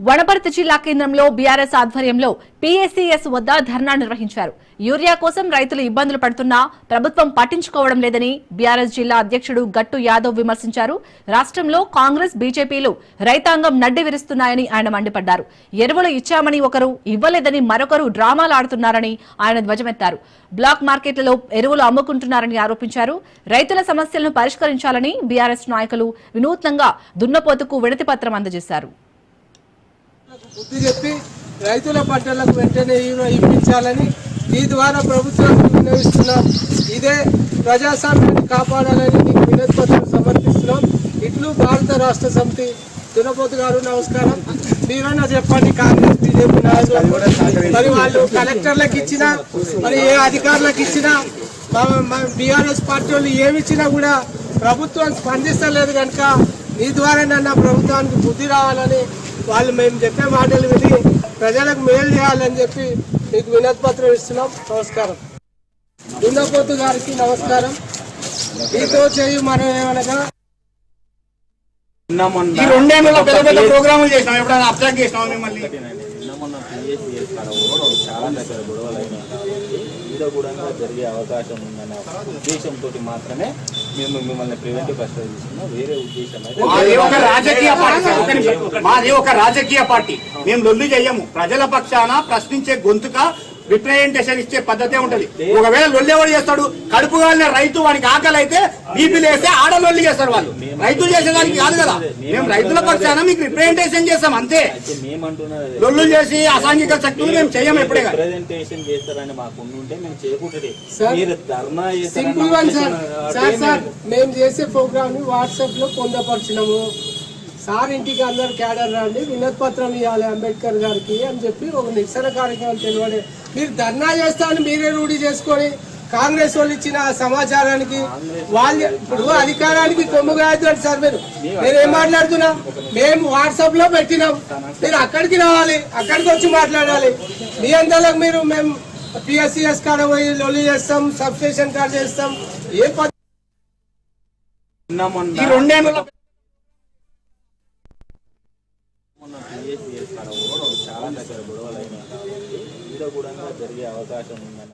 వనపర్తి జిల్లా కేంద్రంలో బీఆర్ఎస్ ఆధ్వర్యంలో పీఎస్సీఎస్ వద్ద ధర్నా నిర్వహించారు. యూరియా కోసం రైతులు ఇబ్బందులు పడుతున్నా ప్రభుత్వం పట్టించుకోవడం లేదని బీఆర్ఎస్ జిల్లా అధ్యక్షుడు గట్టు యాదవ్ విమర్శించారు. రాష్ట్రంలో కాంగ్రెస్ బీజేపీలు రైతాంగం నడ్డి విరుస్తున్నాయని ఆయన మండిపడ్డారు. ఎరువులు ఇచ్చామని ఒకరు, ఇవ్వలేదని మరొకరు డ్రామాలు ఆడుతున్నారని ఆయన ధ్వజమెత్తారు. బ్లాక్ మార్కెట్లలో ఎరువులు అమ్ముకుంటున్నారని ఆరోపించారు. రైతుల సమస్యలను పరిష్కరించాలని బీఆర్ఎస్ నాయకులు వినూత్నంగా దున్నపోతుకు వినతి పత్రం అందజేశారు. బుద్ధి చెప్పి రైతుల పంటలకు వెంటనే ఇప్పించాలని ఈ ద్వారా ప్రభుత్వానికి విన్నవిస్తున్నాం. ఇదే ప్రజాస్వామ్యాన్ని కాపాడాలని మీకు వినతి పత్రం సమర్పిస్తున్నాం. ఇట్లు భారత రాష్ట్ర సమితి. దున్నపోతు గారు నమస్కారం. మీరైనా చెప్పండి, కాంగ్రెస్ బీజేపీ నాయకులు మరి వాళ్ళు కలెక్టర్లకు ఇచ్చినా మరి ఏ అధికారులకు ఇచ్చినా బీఆర్ఎస్ పార్టీ వాళ్ళు ఏమిచ్చినా కూడా ప్రభుత్వం స్పందిస్తలేదు కనుక ఈ ద్వారానన్నా ప్రభుత్వానికి బుద్ధి రావాలని వాళ్ళు మేము చెప్పే మాటలు విని ప్రజలకు మేలు చేయాలని చెప్పి మీకు వినతి పత్రం ఇస్తున్నాం. నమస్కారం. దున్నపోతు గారికి నమస్కారం. మీతో చేయి మనం ఏమనగా ఈ 2 ఏళ్లలో పెద్ద పెద్ద ప్రోగ్రాములు చేసినాం. ఎప్పుడైనా అబ్జెక్ట్ చేసినాం మిమ్మల్ని చాలా దగ్గర గొడవలు అయినాయి కాబట్టి మీద కూడా జరిగే అవకాశం ఉందనే ఉద్దేశంతో మాత్రమే మేము మిమ్మల్ని ప్రివెంటివ్ కస్టడీ తీసుకున్నాం. వేరే ఉద్దేశం మాది ఒక రాజకీయ పార్టీ. మేము లొల్లి చెయ్యము. ప్రజల పక్షాన ప్రశ్నించే గొంతుక రిప్రజెంటేషన్ ఇచ్చే పద్ధతే ఉంటది. ఒకవేళ లొల్లి ఎవరు చేస్తాడు? కడుపు కాలిన రైతు, వానికి ఆకలి అయితే బీపీలు వేస్తే ఆడలొల్లి చేస్తారు. వాళ్ళు రైతులు చేసేదానికి కాదు కదా. మేము రైతుల పక్షాన మీకు రిప్రజెంటేషన్ చేస్తాం అంతే. లొల్లు చేసి అసాంఘిక శక్తులు మేము చెయ్యం. ఎప్పుడే రిప్రజెంటేషన్ చేస్తారని మాకు ఉంటే మేము చేయకూడదు. మీరు ధర్నా సింపుల్ వన్ సార్ మేము చేసే ప్రోగ్రామ్ ని వాట్సాప్ లో పొందపరిచినాము. సార్ ఇంటికి అందరు క్యాడర్ రండి, వినతి పత్రం ఇవ్వాలి అంబేద్కర్ గారికి అని చెప్పి ఒక నిరసన కార్యక్రమం తెలియడే. మీరు ధర్నా చేస్తామని మీరే రూఢి చేసుకొని కాంగ్రెస్ వాళ్ళు ఇచ్చిన సమాచారానికి వాళ్ళు ఇప్పుడు అధికారానికి కొమ్ము కాదు సార్. నేనేం మాట్లాడుతున్నా, మేము వాట్సాప్ లో పెట్టినాం. మీరు అక్కడికి రావాలి, అక్కడికి వచ్చి మాట్లాడాలి. మీ అంతలోకి మీరు మేము పిఎస్సిఎస్ కాడ పోయి లొల్లి చేస్తాం, సబ్ స్టేషన్ కాడ చేస్తాం. ఏ ఈ 2 ఏళ్లలో చాలా దగ్గర గొడవలు అయినాయి కాబట్టి మీద కూడా జరిగే అవకాశం ఉందని